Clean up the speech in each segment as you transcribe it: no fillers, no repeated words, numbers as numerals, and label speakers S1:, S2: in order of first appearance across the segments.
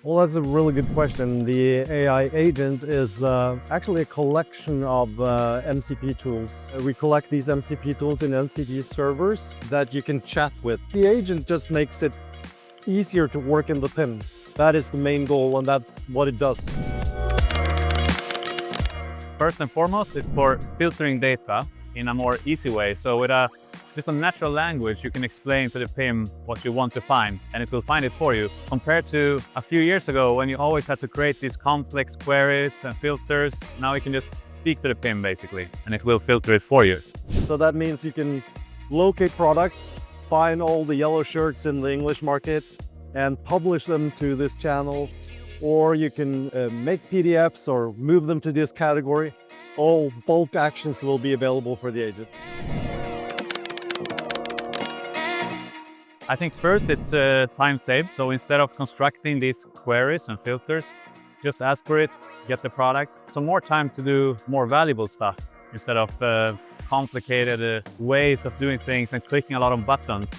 S1: Well, that's a really good question. The AI agent is actually a collection of MCP tools. We collect these MCP tools in MCP servers that you can chat with. The agent just makes it easier to work in the PIM. That is the main goal, and that's what it does.
S2: First and foremost, it's for filtering data in a more easy way. So with just a natural language, you can explain to the PIM what you want to find, and it will find it for you. Compared to a few years ago, when you always had to create these complex queries and filters, now you can just speak to the PIM basically, and it will filter it for you.
S1: So that means you can locate products, find all the yellow shirts in the English market, and publish them to this channel. Or you can make PDFs or move them to this category. All bulk actions will be available for the agent.
S2: I think first it's time saved. So instead of constructing these queries and filters, just ask for it, get the products. So more time to do more valuable stuff instead of complicated ways of doing things and clicking a lot of buttons.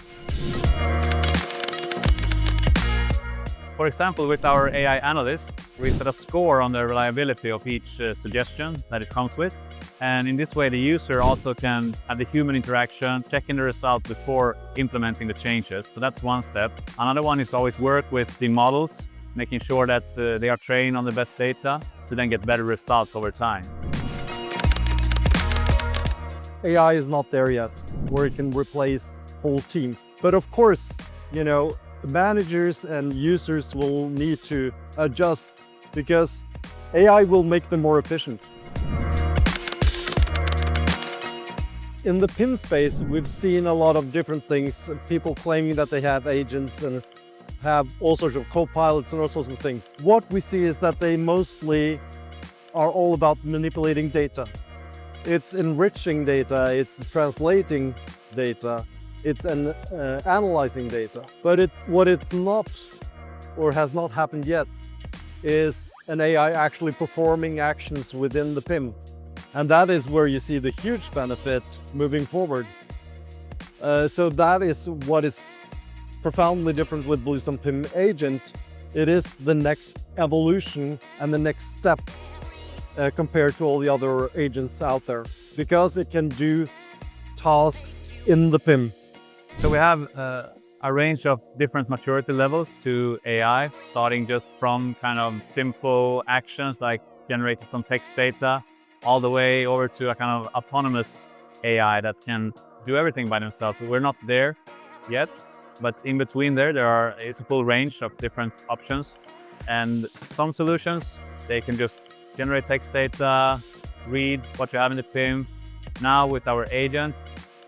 S2: For example, with our AI analyst, we set a score on the reliability of each suggestion that it comes with. And in this way, the user also can have the human interaction, checking the result before implementing the changes. So that's one step. Another one is to always work with the models, making sure that they are trained on the best data to then get better results over time.
S1: AI is not there yet, where it can replace whole teams. But of course, managers and users will need to adjust because AI will make them more efficient. In the PIM space, we've seen a lot of different things, people claiming that they have agents and have all sorts of co-pilots and all sorts of things. What we see is that they mostly are all about manipulating data. It's enriching data, it's translating data, it's analyzing data. But what it's not, or has not happened yet, is an AI actually performing actions within the PIM. And that is where you see the huge benefit moving forward. So that is what is profoundly different with Bluestone PIM Agent. It is the next evolution and the next step compared to all the other agents out there, because it can do tasks in the PIM.
S2: So we have a range of different maturity levels to AI, starting just from kind of simple actions like generating some text data, all the way over to a kind of autonomous AI that can do everything by themselves. So we're not there yet, but in between it's a full range of different options. And some solutions, they can just generate text data, read what you have in the PIM. Now with our agent,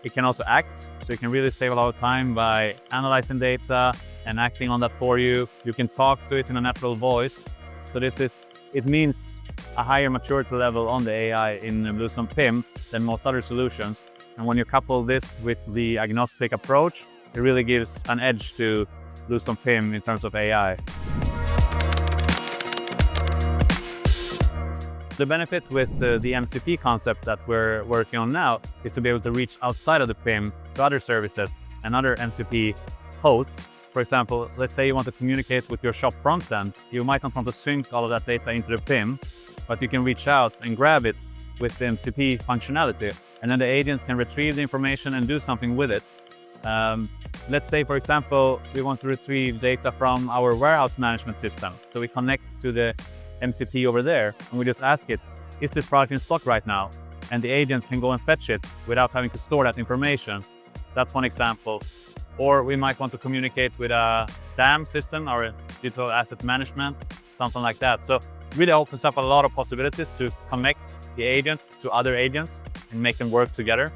S2: it can also act. So you can really save a lot of time by analyzing data and acting on that for you. You can talk to it in a natural voice. So it means a higher maturity level on the AI in Bluestone PIM than most other solutions. And when you couple this with the agnostic approach, it really gives an edge to Bluestone PIM in terms of AI. The benefit with the MCP concept that we're working on now is to be able to reach outside of the PIM to other services and other MCP hosts. For example, let's say you want to communicate with your shop front end. You might not want to sync all of that data into the PIM, but you can reach out and grab it with the MCP functionality. And then the agents can retrieve the information and do something with it. Let's say, for example, we want to retrieve data from our warehouse management system. So we connect to the MCP over there, and we just ask it, is this product in stock right now? And the agent can go and fetch it without having to store that information. That's one example. Or we might want to communicate with a DAM system or a digital asset management, something like that. So it really opens up a lot of possibilities to connect the agent to other agents and make them work together.